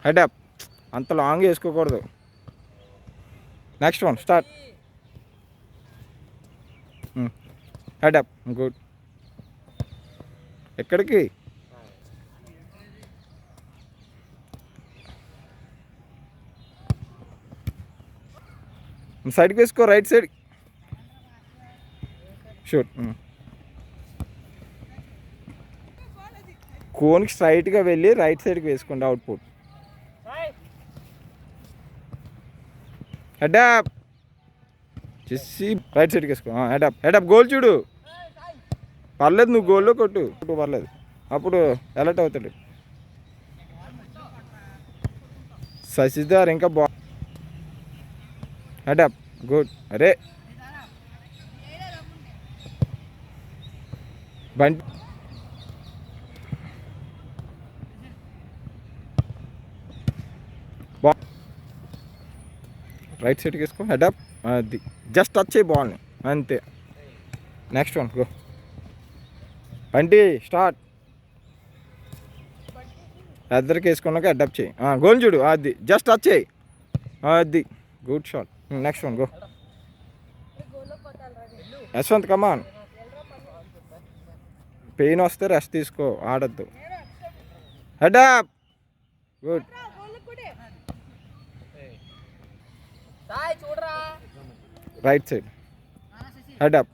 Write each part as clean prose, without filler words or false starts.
Head up. అంత long వేసుకోకూడదు. Next one start. Head up. Good. ఎక్కడికి? సైడ్కి వేసుకో, రైట్ సైడ్. షూట్. కోన్కి స్ట్రైట్గా వెళ్ళి రైట్ సైడ్కి వేసుకోండి అవుట్పుట్. హెడ్ అప్ చేసి రైట్ సైడ్కి వేసుకో. Head up. Head up. Goal చూడు. పర్లేదు, నువ్వు గోల్లో కొట్టు పర్లేదు. అప్పుడు అలర్ట్ అవుతాడు శశిధర్. ఇంకా హెడ్ అప్. గుడ్. అరే బంటి రైట్ సైడ్కి వేసుకో. Head up. అది జస్ట్ టచ్ చేయి బాల్ని, అంతే. Next one go. Bunty start. ఇద్దరికి వేసుకున్నాక హెడ్ అప్ చేయి. గోల్ చూడు. అది జస్ట్ టచ్ చేయి. అది good shot. Next one go. Yashwant come on. Pain వస్తే రెస్ట్ తీసుకో, ఆడద్దు. Head up. Good. Right side. Head up.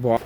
Ball.